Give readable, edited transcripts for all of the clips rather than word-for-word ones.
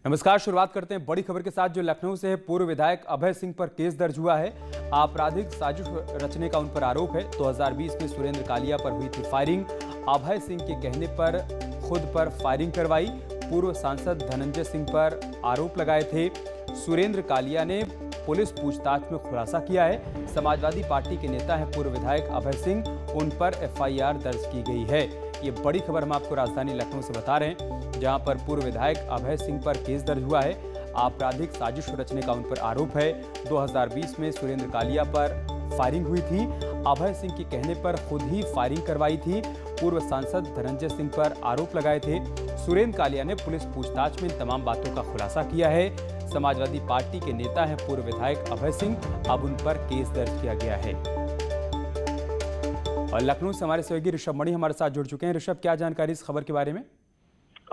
नमस्कार। शुरुआत करते हैं बड़ी खबर के साथ जो लखनऊ से है। पूर्व विधायक अभय सिंह पर केस दर्ज हुआ है। आपराधिक साजिश रचने का उन पर आरोप है। 2020 में सुरेंद्र कालिया पर हुई थी फायरिंग। अभय सिंह के कहने पर खुद पर फायरिंग करवाई। पूर्व सांसद धनंजय सिंह पर आरोप लगाए थे। सुरेंद्र कालिया ने पुलिस पूछताछ में खुलासा किया है। समाजवादी पार्टी के नेता हैं पूर्व विधायक अभय सिंह, उन पर एफआईआर दर्ज की गई है। ये बड़ी खबर हम आपको राजधानी लखनऊ से बता रहे हैं, जहां पर पूर्व विधायक अभय सिंह पर केस दर्ज हुआ है। आपराधिक साजिश रचने का उन पर आरोप है। 2020 में सुरेंद्र कालिया पर फायरिंग हुई थी। अभय सिंह के कहने पर खुद ही फायरिंग करवाई थी। पूर्व सांसद धनंजय सिंह पर आरोप लगाए थे। सुरेंद्र कालिया ने पुलिस पूछताछ में इन तमाम बातों का खुलासा किया है। समाजवादी पार्टी के नेता हैं पूर्व विधायक अभय सिंह, अब उन पर केस दर्ज किया गया है। और लखनऊ से हमारे सहयोगी ऋषभ मणि हमारे साथ जुड़ चुके हैं। ऋषभ, क्या जानकारी इस खबर के बारे में?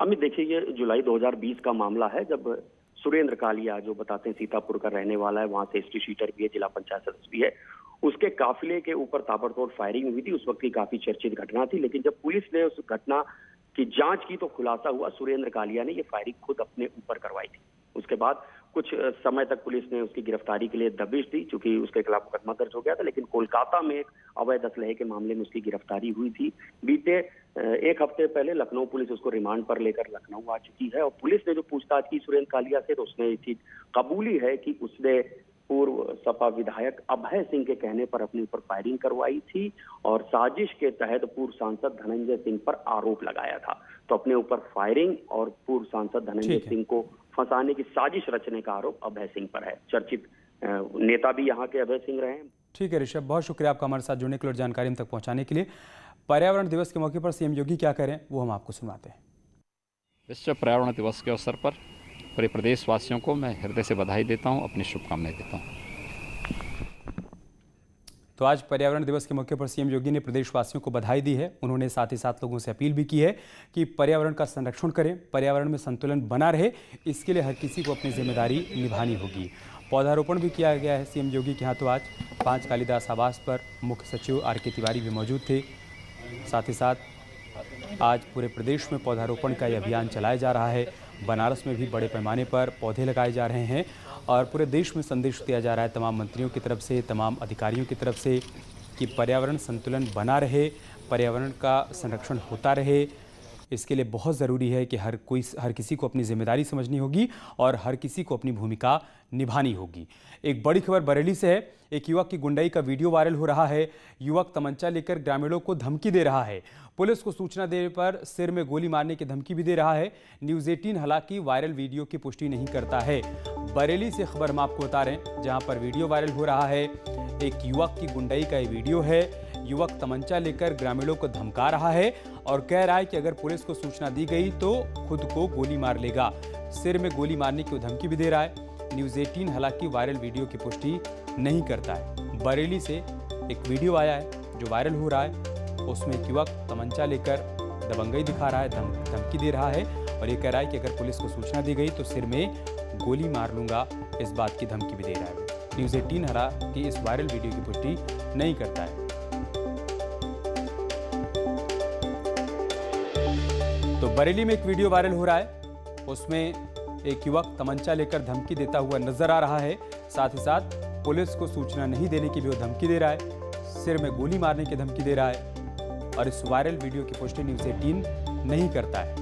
अमित, देखिए, ये जुलाई 2020 का मामला है, जब सुरेंद्र कालिया, जो बताते हैं सीतापुर का रहने वाला है, वहां से हिस्ट्री शीटर भी है, जिला पंचायत सदस्य भी है, उसके काफिले के ऊपर ताबड़तोड़ फायरिंग हुई थी। उस वक्त की काफी चर्चित घटना थी, लेकिन जब पुलिस ने उस घटना की जांच की तो खुलासा हुआ सुरेंद्र कालिया ने ये फायरिंग खुद अपने ऊपर करवाई थी। उसके बाद कुछ समय तक पुलिस ने उसकी गिरफ्तारी के लिए दबिश दी, चूंकि उसके खिलाफ मुकदमा दर्ज हो गया था। लेकिन कोलकाता में एक अवैध असलहे के मामले में उसकी गिरफ्तारी हुई थी। बीते एक हफ्ते पहले लखनऊ पुलिस उसको रिमांड पर लेकर लखनऊ आ चुकी है, और पुलिस ने जो पूछताछ की सुरेंद्र कालिया से, तो उसने ये चीज कबूली है कि उसने पूर्व सपा विधायक अभय सिंह के कहने पर अपने ऊपर फायरिंग करवाई थी और साजिश के तहत पूर्व सांसद धनंजय सिंह पर आरोप लगाया था। तो अपने ऊपर फायरिंग और पूर्व सांसद धनंजय सिंह को फंसाने की साजिश रचने का आरोप अभय सिंह पर है। चर्चित नेता भी यहाँ के अभय सिंह रहे हैं। ठीक है ऋषभ, बहुत शुक्रिया आपका हमारे साथ जुड़ने के लिए और जानकारी हम तक पहुंचाने के लिए। पर्यावरण दिवस के मौके पर सीएम योगी क्या करें, वो हम आपको सुनाते हैं। विश्व पर्यावरण दिवस के अवसर पर पूरे प्रदेशवासियों को मैं हृदय से बधाई देता हूं, अपनी शुभकामनाएं देता हूं। तो आज पर्यावरण दिवस के मौके पर सीएम योगी ने प्रदेशवासियों को बधाई दी है। उन्होंने साथ ही साथ लोगों से अपील भी की है कि पर्यावरण का संरक्षण करें, पर्यावरण में संतुलन बना रहे, इसके लिए हर किसी को अपनी जिम्मेदारी निभानी होगी। पौधारोपण भी किया गया है सीएम योगी के यहाँ। तो आज 5 कालिदास आवास पर मुख्य सचिव आर.के. तिवारी भी मौजूद थे। साथ ही साथ आज पूरे प्रदेश में पौधारोपण का यह अभियान चलाया जा रहा है। बनारस में भी बड़े पैमाने पर पौधे लगाए जा रहे हैं और पूरे देश में संदेश दिया जा रहा है तमाम मंत्रियों की तरफ से, तमाम अधिकारियों की तरफ से, कि पर्यावरण संतुलन बना रहे, पर्यावरण का संरक्षण होता रहे। इसके लिए बहुत ज़रूरी है कि हर किसी को अपनी जिम्मेदारी समझनी होगी और हर किसी को अपनी भूमिका निभानी होगी। एक बड़ी खबर बरेली से है। एक युवक की गुंडाई का वीडियो वायरल हो रहा है। युवक तमंचा लेकर ग्रामीणों को धमकी दे रहा है। पुलिस को सूचना देने पर सिर में गोली मारने की धमकी भी दे रहा है। न्यूज़ 18 हालांकि वायरल वीडियो की पुष्टि नहीं करता है। बरेली से खबर हम आपको बता रहे हैं, जहां पर वीडियो वायरल हो रहा है। एक युवक की गुंडाई का ये वीडियो है। युवक तमंचा लेकर ग्रामीणों को धमका रहा है और कह रहा है कि अगर पुलिस को सूचना दी गई तो खुद को गोली मार लेगा। सिर में गोली मारने की धमकी भी दे रहा है। न्यूज़ 18 हालांकि वायरल वीडियो की पुष्टि नहीं करता है। बरेली से एक वीडियो आया है जो वायरल हो रहा है। उसमें एक युवक तमंचा लेकर दबंगई दिखा रहा है, धमकी दे रहा है और ये कह रहा है कि अगर पुलिस को सूचना दी गई तो सिर में गोली मार लूंगा, इस बात की धमकी भी दे रहा है। न्यूज़ 18 हालांकि इस वायरल वीडियो की पुष्टि नहीं करता है। तो बरेली में एक वीडियो वायरल हो रहा है। उसमें एक युवक तमंचा लेकर धमकी देता हुआ नजर आ रहा है। साथ ही साथ पुलिस को सूचना नहीं देने की भी वो धमकी दे रहा है। सिर में गोली मारने की धमकी दे रहा है और इस वायरल वीडियो की पुष्टि न्यूज़ 18 नहीं करता है।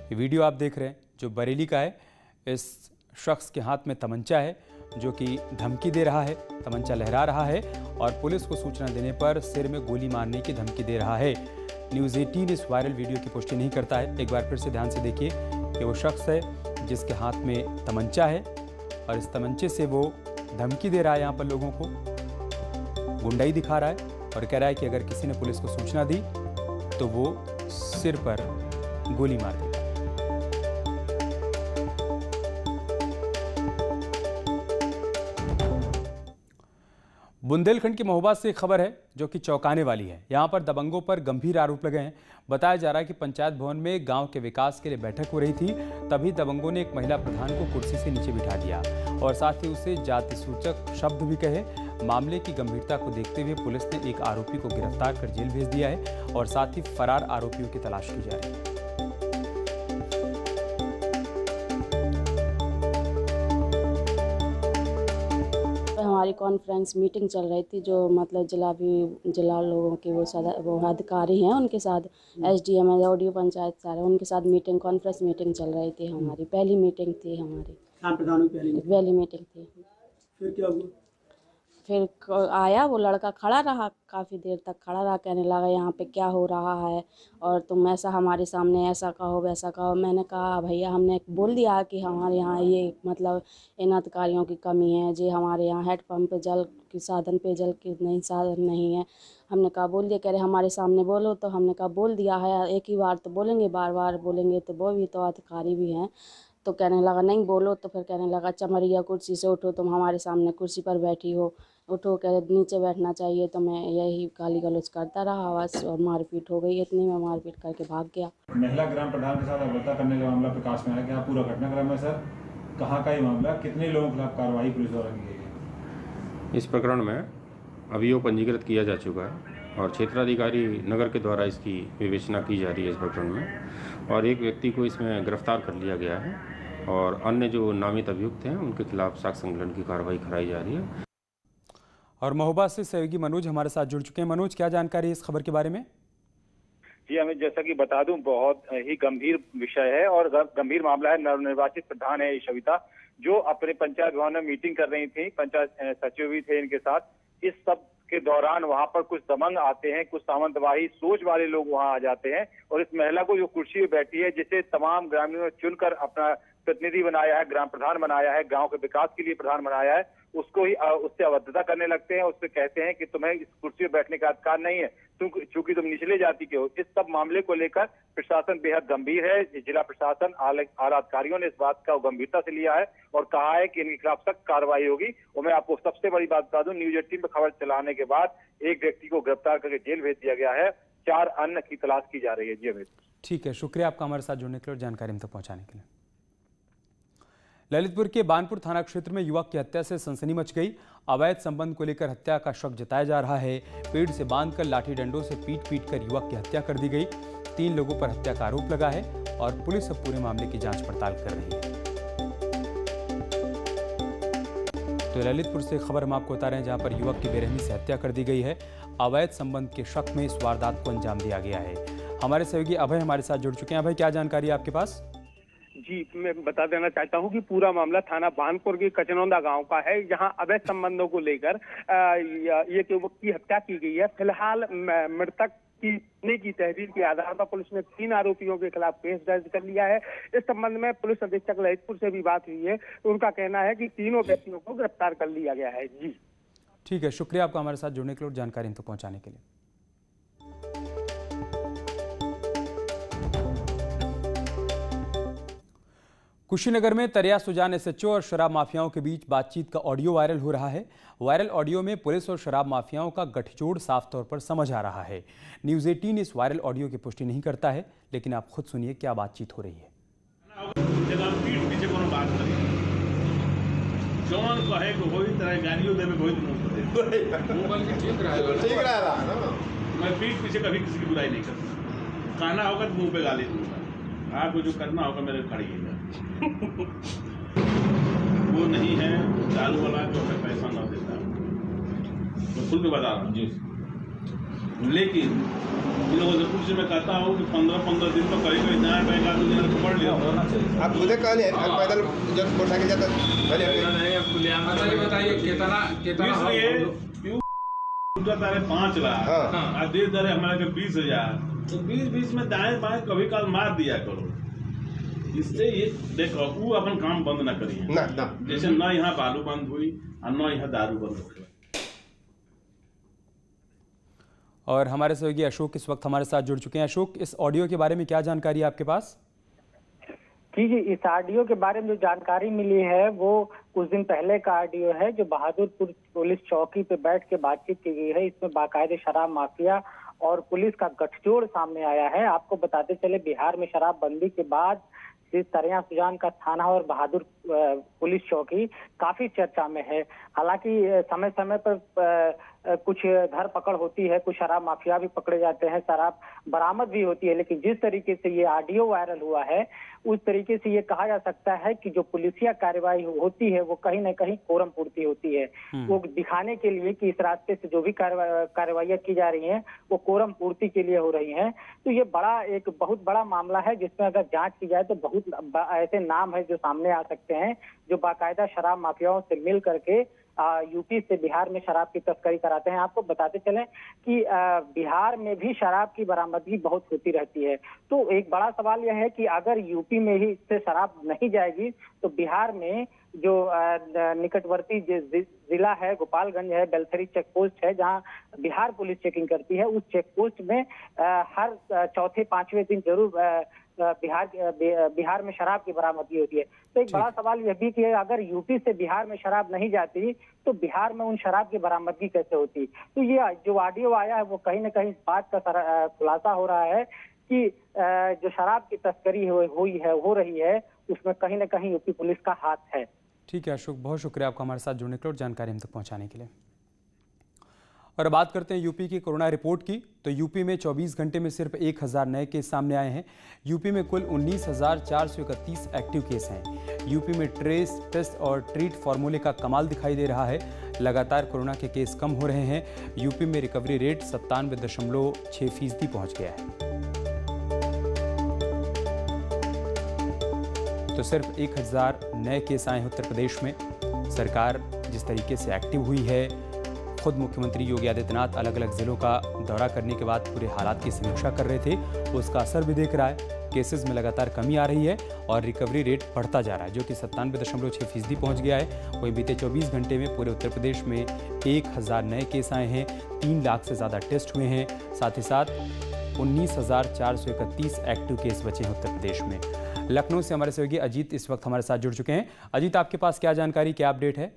ये वीडियो आप देख रहे हैं जो बरेली का है। इस शख्स के हाथ में तमंचा है जो कि धमकी दे रहा है, तमंचा लहरा रहा है और पुलिस को सूचना देने पर सिर में गोली मारने की धमकी दे रहा है। न्यूज़ 18 इस वायरल वीडियो की पुष्टि नहीं करता है। एक बार फिर से ध्यान से देखिए कि वो शख्स है जिसके हाथ में तमंचा है और इस तमंचे से वो धमकी दे रहा है, यहाँ पर लोगों को गुंडाई दिखा रहा है और कह रहा है कि अगर किसी ने पुलिस को सूचना दी तो वो सिर पर गोली मार देगा। बुंदेलखंड के महोबा से खबर है जो कि चौंकाने वाली है। यहाँ पर दबंगों पर गंभीर आरोप लगे हैं। बताया जा रहा है कि पंचायत भवन में गांव के विकास के लिए बैठक हो रही थी, तभी दबंगों ने एक महिला प्रधान को कुर्सी से नीचे बिठा दिया और साथ ही उसे जाति सूचक शब्द भी कहे। मामले की गंभीरता को देखते हुए पुलिस ने एक आरोपी को गिरफ्तार कर जेल भेज दिया है और साथ ही फरार आरोपियों की तलाश की जा रही है। हमारी कॉन्फ्रेंस मीटिंग चल रही थी, जो मतलब जिला लोगों के वो अधिकारी हैं, उनके साथ एसडीएम है, ऑडियो पंचायत सारे, उनके साथ मीटिंग कॉन्फ्रेंस मीटिंग चल रही थी। हमारी पहली मीटिंग थी, हमारी पहली मीटिंग थी। फिर क्या हुआ? फिर आया वो लड़का, खड़ा रहा, काफ़ी देर तक खड़ा रहा, कहने लगा यहाँ पे क्या हो रहा है और तुम ऐसा हमारे सामने ऐसा कहो वैसा कहो। मैंने कहा भैया हमने बोल दिया कि हमारे यहाँ ये मतलब इन अधिकारियों की कमी है जी, हमारे यहाँ हेडपम्प पे जल की साधन पेयजल की नहीं साधन नहीं है। हमने कहा बोल दिया, कह रहे हमारे सामने बोलो, तो हमने कहा बोल दिया है, एक ही बार तो बोलेंगे, बार बार बोलेंगे तो वो भी तो अधिकारी भी हैं। तो कहने लगा नहीं बोलो, तो फिर कहने लगा चमरिया कुर्सी से उठो, तुम हमारे सामने कुर्सी पर बैठी हो, उठो, कह नीचे बैठना चाहिए। तो मैं यही गाली गलौज करता रहा बस, और मारपीट हो गई। इतनी में मारपीट करके भाग गया। महिला ग्राम प्रधान के साथ अभद्रता करने का मामला प्रकाश में आया। क्या पूरा घटनाक्रम है सर? कहाँ का ये मामला? कितने लोगों के खिलाफ कार्रवाई पुलिस द्वारा की गई है? इस प्रकरण में अभियोग पंजीकृत किया जा चुका है और क्षेत्राधिकारी नगर के द्वारा इसकी विवेचना की जा रही है इस प्रकरण में, और एक व्यक्ति को इसमें गिरफ्तार कर लिया गया है और अन्य जो नामित अभियुक्त हैं उनके खिलाफ साक्ष्य संकलन की कार्रवाई कराई जा रही है। और महोबा से सहयोगी मनोज हमारे साथ जुड़ चुके हैं। मनोज, क्या जानकारी है इस खबर के बारे में? जी हमें जैसा कि बता दूं, बहुत ही गंभीर विषय है और गंभीर मामला है। नवनिर्वाचित प्रधान है शविता, जो अपने पंचायत भवन में मीटिंग कर रही थी, पंचायत सचिव भी थे इनके साथ। इस सब के दौरान वहां पर कुछ दबंग आते हैं, कुछ सामंतवाही सोच वाले लोग वहां आ जाते हैं और इस महिला को जो कुर्सी पे बैठी है, जिसे तमाम ग्रामीणों ने चुनकर अपना प्रतिनिधि बनाया है, ग्राम प्रधान बनाया है, गांव के विकास के लिए प्रधान बनाया है, उसको ही उससे अभद्रता करने लगते हैं। उससे कहते हैं कि तुम्हें इस कुर्सी पर बैठने का अधिकार नहीं है, चूंकि तुम निचले जाति के हो। इस सब मामले को लेकर प्रशासन बेहद गंभीर है। जिला प्रशासन आला अधिकारियों ने इस बात का गंभीरता से लिया है और कहा है कि इनके खिलाफ सख्त कार्रवाई होगी। और मैं आपको सबसे बड़ी बात बता दूं, न्यूज 18 पर खबर चलाने के बाद एक व्यक्ति को गिरफ्तार करके जेल भेज दिया गया है, 4 अन्य की तलाश की जा रही है। जी अमित। ठीक है, शुक्रिया आपका हमारे साथ जुड़ने के लिए और जानकारी हम तक पहुंचाने के लिए। ललितपुर के बानपुर थाना क्षेत्र में युवक की हत्या से सनसनी मच गई। अवैध संबंध को लेकर हत्या का शक जताया जा रहा है। पेड़ से बांधकर लाठी डंडों से पीट कर युवक की हत्या कर दी गई। 3 लोगों पर हत्या का आरोप लगा है और पुलिस अब पूरे मामले की जांच पड़ताल कर रही है। तो ललितपुर से खबर हम आपको बता रहे हैं, जहां पर युवक की बेरहमी से हत्या कर दी गई है। अवैध संबंध के शक में इस वारदात को अंजाम दिया गया है। हमारे सहयोगी अभय हमारे साथ जुड़ चुके हैं। अभय, क्या जानकारी है आपके पास? जी, मैं बता देना चाहता हूं कि पूरा मामला थाना बानपुर के कचनौदा गांव का है, जहां अवैध संबंधों को लेकर ये युवक की हत्या की गई है। फिलहाल मृतक की तहरीर के आधार पर पुलिस ने 3 आरोपियों के खिलाफ केस दर्ज कर लिया है। इस संबंध में पुलिस अधीक्षक ललितपुर से भी बात हुई है, तो उनका कहना है कि तीनों व्यक्तियों को गिरफ्तार कर लिया गया है। जी ठीक है, शुक्रिया आपका हमारे साथ जुड़ने के लिए और जानकारी हम तक पहुंचाने के लिए। कुशीनगर में तरिया सुजान एसएचओ और शराब माफियाओं के बीच बातचीत का ऑडियो वायरल हो रहा है। वायरल ऑडियो में पुलिस और शराब माफियाओं का गठजोड़ साफ तौर पर समझ आ रहा है। न्यूज 18 इस वायरल ऑडियो की पुष्टि नहीं करता है, लेकिन आप खुद सुनिए क्या बातचीत हो रही है। मैं पीठ पीछे कभी किसी की बुराई नहीं करता। खाना होगा तो मुंह पे गाली दूंगा, आपको जो करना होगा मेरे खड़िएगा। वो नहीं है दारू वाला जो हमें पैसा ना देता, मैं खुल के बता रहा हूँ। लेकिन इन लोगों से कुछ मैं कहता हूँ कि 15-15 दिन तो कहीं कहीं नया बैंक आदमी ने पढ़ लिया। आप खुद कहले पैदल जब मोटा के जाता बताइए कितना तारे 5 लाख और दे दे हमारे 20,000, तो 20 में दाएं बाएं कभी काल मार दिया करो। इससे ये देखो वो अपन काम बंद ना करिए ना। जैसे ना यहाँ बालू बंद हुई और ना यहाँ दारू बंद हो गया। और हमारे सहयोगी अशोक इस वक्त हमारे साथ जुड़ चुके हैं। अशोक, इस ऑडियो के बारे में क्या जानकारी है आपके पास? जी, इस ऑडियो के बारे में जो जानकारी मिली है वो कुछ दिन पहले का ऑडियो है, जो बहादुरपुर पुलिस चौकी पे बैठ के बातचीत की गई है। इसमें बाकायदे शराब माफिया और पुलिस का गठजोड़ सामने आया है। आपको बताते चले, बिहार में शराबबंदी के बाद तरैया सुजान का थाना और बहादुर पुलिस चौकी काफी चर्चा में है। हालांकि समय समय पर कुछ धरपकड़ होती है, कुछ शराब माफिया भी पकड़े जाते हैं, शराब बरामद भी होती है, लेकिन जिस तरीके से ये ऑडियो वायरल हुआ है उस तरीके से ये कहा जा सकता है कि जो पुलिसिया कार्रवाई होती है वो कहीं न कहीं कोरम पूर्ति होती है। वो दिखाने के लिए कि इस रास्ते से जो भी कार्रवाइयां की जा रही हैं वो कोरम पूर्ति के लिए हो रही हैं। तो ये एक बहुत बड़ा मामला है, जिसमें अगर जांच की जाए तो बहुत ऐसे नाम है जो सामने आ सकते हैं, जो बाकायदा शराब माफियाओं से मिल करके यूपी से बिहार में शराब की तस्करी कराते हैं। आपको बताते चलें कि बिहार में भी शराब की बरामदगी बहुत होती रहती है। तो एक बड़ा सवाल यह है कि अगर यूपी में ही से शराब नहीं जाएगी तो बिहार में जो निकटवर्ती जिला है गोपालगंज है, बेलथरी चेक पोस्ट है, जहां बिहार पुलिस चेकिंग करती है, उस चेक पोस्ट में हर चौथे पांचवें दिन जरूर बिहार में शराब की बरामदगी होती है। तो एक बड़ा सवाल यह भी कि अगर यूपी से बिहार में शराब नहीं जाती तो बिहार में उन शराब की बरामदगी कैसे होती। तो ये जो ऑडियो आया है वो कहीं ना कहीं इस बात का खुलासा हो रहा है कि जो शराब की तस्करी हो रही है उसमें कहीं ना कहीं यूपी पुलिस का हाथ है। ठीक है अशोक, बहुत शुक्रिया आपका हमारे साथ जुड़ने के लिए और जानकारी हम तक पहुंचाने के लिए। और बात करते हैं यूपी की कोरोना रिपोर्ट की, तो यूपी में 24 घंटे में सिर्फ 1000 नए केस सामने आए हैं। यूपी में कुल 19,431 एक्टिव केस हैं। यूपी में ट्रेस, टेस्ट और ट्रीट फार्मूले का कमाल दिखाई दे रहा है। लगातार कोरोना के केस कम हो रहे हैं। यूपी में रिकवरी रेट 97.6% पहुंच गया है। तो सिर्फ 1000 नए केस आए हैं उत्तर प्रदेश में। सरकार जिस तरीके से एक्टिव हुई है, खुद मुख्यमंत्री योगी आदित्यनाथ अलग अलग जिलों का दौरा करने के बाद पूरे हालात की समीक्षा कर रहे थे, उसका असर भी दिख रहा है। केसेस में लगातार कमी आ रही है और रिकवरी रेट बढ़ता जा रहा है, जो कि 97.6% पहुंच गया है। वहीं बीते 24 घंटे में पूरे उत्तर प्रदेश में 1000 नए केस आए हैं, 3 लाख से ज़्यादा टेस्ट हुए हैं। साथ ही साथ 19,431 एक्टिव केस बचे हैं उत्तर प्रदेश में। लखनऊ से हमारे सहयोगी अजीत इस वक्त हमारे साथ जुड़ चुके हैं। अजीत, आपके पास क्या जानकारी, क्या अपडेट है?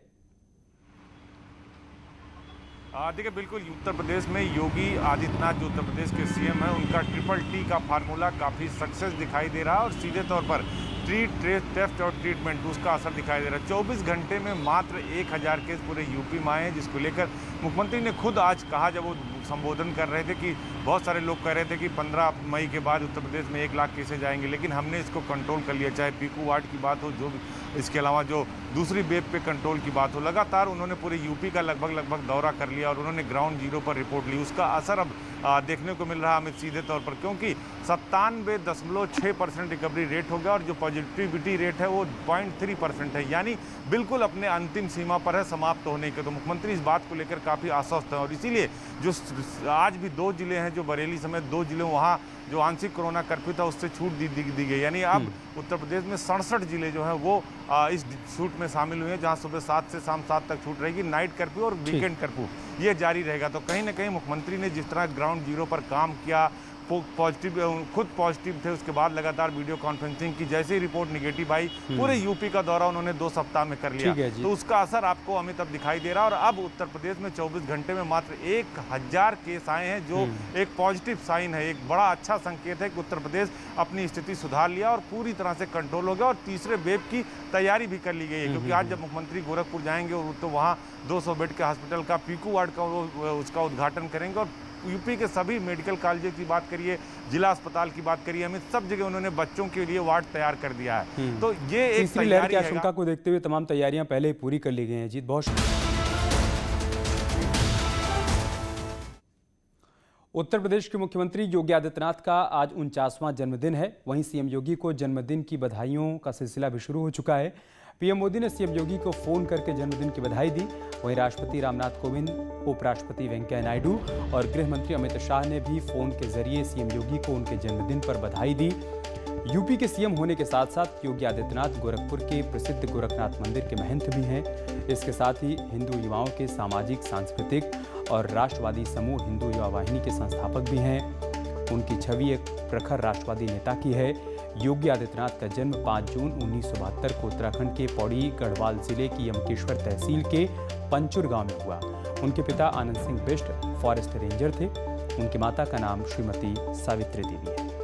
देखिए, बिल्कुल उत्तर प्रदेश में योगी आदित्यनाथ जो उत्तर प्रदेश के सीएम हैं, उनका TTT का फार्मूला काफ़ी सक्सेस दिखाई दे रहा है और सीधे तौर पर ट्रीट, ट्रेस, टेस्ट और ट्रीटमेंट उसका असर दिखाई दे रहा है। 24 घंटे में मात्र 1000 केस पूरे यूपी में आए हैं, जिसको लेकर मुख्यमंत्री ने खुद आज कहा, जब वो संबोधन कर रहे थे, कि बहुत सारे लोग कह रहे थे कि 15 मई के बाद उत्तर प्रदेश में 1 लाख केसेज आएंगे, लेकिन हमने इसको कंट्रोल कर लिया। चाहे पीकू वार्ड की बात हो, जो इसके अलावा जो दूसरी वेब पे कंट्रोल की बात हो, लगातार उन्होंने पूरे यूपी का लगभग दौरा कर लिया और उन्होंने ग्राउंड जीरो पर रिपोर्ट ली। उसका असर अब देखने को मिल रहा है हमें सीधे तौर पर, क्योंकि 97.6% रिकवरी रेट हो गया और जो पॉजिटिविटी रेट है वो 0.3% है, यानी बिल्कुल अपने अंतिम सीमा पर है समाप्त होने के। तो मुख्यमंत्री इस बात को लेकर काफ़ी आश्वस्त हैं और इसीलिए जो आज भी 2 जिले हैं, जो बरेली समेत 2 जिले, वहाँ जो आंशिक कोरोना कर्फ्यू था उससे छूट दी गई, यानी अब उत्तर प्रदेश में 67 जिले जो हैं वो इस छूट में शामिल हुए हैं, जहां सुबह 7 से शाम 7 तक छूट रहेगी। नाइट कर्फ्यू और वीकेंड कर्फ्यू ये जारी रहेगा। तो कहीं ना कहीं मुख्यमंत्री ने जिस तरह ग्राउंड जीरो पर काम किया, खुद पॉजिटिव थे, उसके बाद लगातार वीडियो कॉन्फ्रेंसिंग की, जैसे ही रिपोर्ट निगेटिव आई, पूरे यूपी का दौरा उन्होंने 2 सप्ताह में कर लिया। तो उसका असर आपको अमित अब दिखाई दे रहा है। और अब उत्तर प्रदेश में 24 घंटे में मात्र 1000 केस आए हैं, जो एक पॉजिटिव साइन है, एक बड़ा अच्छा संकेत है कि उत्तर प्रदेश अपनी स्थिति सुधार लिया और पूरी तरह से कंट्रोल हो गया और तीसरे वेव की तैयारी भी कर ली गई है। क्योंकि आज जब मुख्यमंत्री गोरखपुर जाएंगे और तो वहाँ 200 बेड के हॉस्पिटल का पीकू वार्ड का उसका उद्घाटन करेंगे और यूपी के सभी मेडिकल कॉलेजों की बात करिए, जिला अस्पताल की बात करिए, हमें सब जगह उन्होंने बच्चों के लिए वार्ड तैयार कर दिया है। तो ये एक तीसरी लहर की आशंका को देखते हुए तमाम तैयारियां पहले ही पूरी कर ली गई हैं। जीत, बहुत उत्तर प्रदेश के मुख्यमंत्री योगी आदित्यनाथ का आज 49वां जन्मदिन है। वहीं सीएम योगी को जन्मदिन की बधाइयों का सिलसिला भी शुरू हो चुका है। पीएम मोदी ने सीएम योगी को फोन करके जन्मदिन की बधाई दी। वहीं राष्ट्रपति रामनाथ कोविंद, उपराष्ट्रपति वेंकैया नायडू और गृह मंत्री अमित शाह ने भी फोन के जरिए सीएम योगी को उनके जन्मदिन पर बधाई दी। यूपी के सीएम होने के साथ साथ योगी आदित्यनाथ गोरखपुर के प्रसिद्ध गोरखनाथ मंदिर के महंत भी हैं। इसके साथ ही हिंदू युवाओं के सामाजिक, सांस्कृतिक और राष्ट्रवादी समूह हिंदू युवा वाहिनी के संस्थापक भी हैं। उनकी छवि एक प्रखर राष्ट्रवादी नेता की है। योगी आदित्यनाथ का जन्म 5 जून 1972 को उत्तराखंड के पौड़ी गढ़वाल जिले की यमकेश्वर तहसील के पंचुर गांव में हुआ। उनके पिता आनंद सिंह बिष्ट फॉरेस्ट रेंजर थे। उनकी माता का नाम श्रीमती सावित्री देवी है।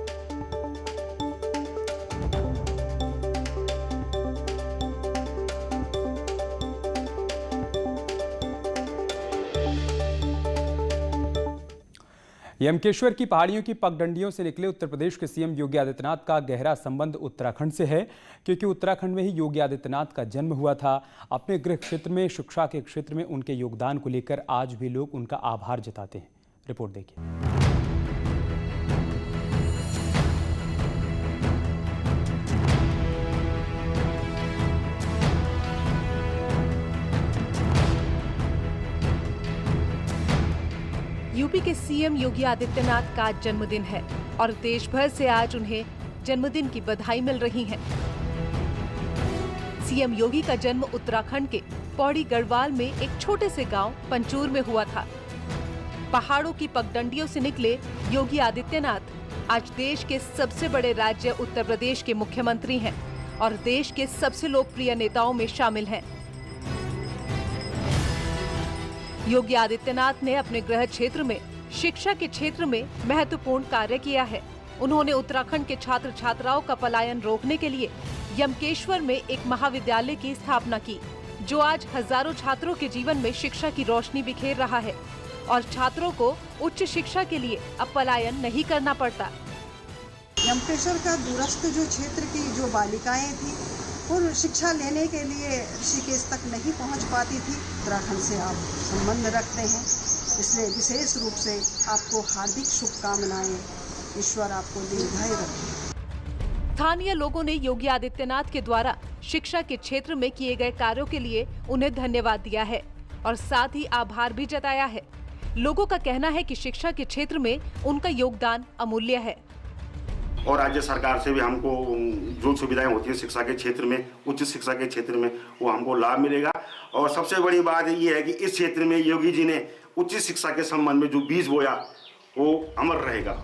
यमकेश्वर की पहाड़ियों की पगडंडियों से निकले उत्तर प्रदेश के सीएम योगी आदित्यनाथ का गहरा संबंध उत्तराखंड से है, क्योंकि उत्तराखंड में ही योगी आदित्यनाथ का जन्म हुआ था। अपने गृह क्षेत्र में, शिक्षा के क्षेत्र में उनके योगदान को लेकर आज भी लोग उनका आभार जताते हैं। रिपोर्ट देखिए। यूपी के सीएम योगी आदित्यनाथ का जन्मदिन है और देश भर से आज उन्हें जन्मदिन की बधाई मिल रही है। सीएम योगी का जन्म उत्तराखंड के पौड़ी गढ़वाल में एक छोटे से गांव पंचूर में हुआ था। पहाड़ों की पगडंडियों से निकले योगी आदित्यनाथ आज देश के सबसे बड़े राज्य उत्तर प्रदेश के मुख्यमंत्री हैं और देश के सबसे लोकप्रिय नेताओं में शामिल हैं। योगी आदित्यनाथ ने अपने गृह क्षेत्र में, शिक्षा के क्षेत्र में महत्वपूर्ण कार्य किया है। उन्होंने उत्तराखंड के छात्र छात्राओं का पलायन रोकने के लिए यमकेश्वर में एक महाविद्यालय की स्थापना की, जो आज हजारों छात्रों के जीवन में शिक्षा की रोशनी बिखेर रहा है और छात्रों को उच्च शिक्षा के लिए अब पलायन नहीं करना पड़ता। यमकेश्वर का दूरस्थ जो क्षेत्र की जो बालिकाएं थी वो शिक्षा लेने के लिए ऋषिकेश तक नहीं पहुंच पाती थी। उत्तराखंड से आप संबंध रखते हैं, इसलिए विशेष रूप से आपको हार्दिक शुभकामनाएं। ईश्वर आपको दीर्घायु रखे। स्थानीय लोगों ने योगी आदित्यनाथ के द्वारा शिक्षा के क्षेत्र में किए गए कार्यों के लिए उन्हें धन्यवाद दिया है और साथ ही आभार भी जताया है। लोगों का कहना है कि शिक्षा के क्षेत्र में उनका योगदान अमूल्य है और राज्य सरकार से भी हमको जो सुविधाएं होती है शिक्षा के क्षेत्र में, उच्च शिक्षा के क्षेत्र में, वो हमको लाभ मिलेगा। और सबसे बड़ी बात ये है कि इस क्षेत्र में योगी जी ने उच्च शिक्षा के संबंध में जो बीज बोया वो अमर रहेगा।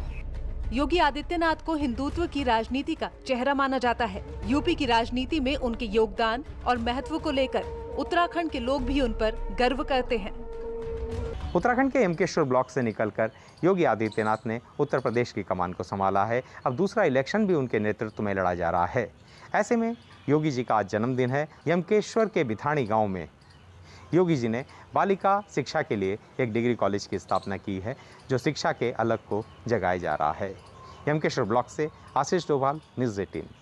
योगी आदित्यनाथ को हिंदुत्व की राजनीति का चेहरा माना जाता है। यूपी की राजनीति में उनके योगदान और महत्व को लेकर उत्तराखंड के लोग भी उन पर गर्व करते हैं। उत्तराखंड के यमकेश्वर ब्लॉक से निकलकर योगी आदित्यनाथ ने उत्तर प्रदेश की कमान को संभाला है। अब दूसरा इलेक्शन भी उनके नेतृत्व में लड़ा जा रहा है। ऐसे में योगी जी का आज जन्मदिन है। यमकेश्वर के बिथाणी गांव में योगी जी ने बालिका शिक्षा के लिए एक डिग्री कॉलेज की स्थापना की है, जो शिक्षा के अलग को जगाया जा रहा है। यमकेश्वर ब्लॉक से आशीष डोभाल, न्यूज़ 18।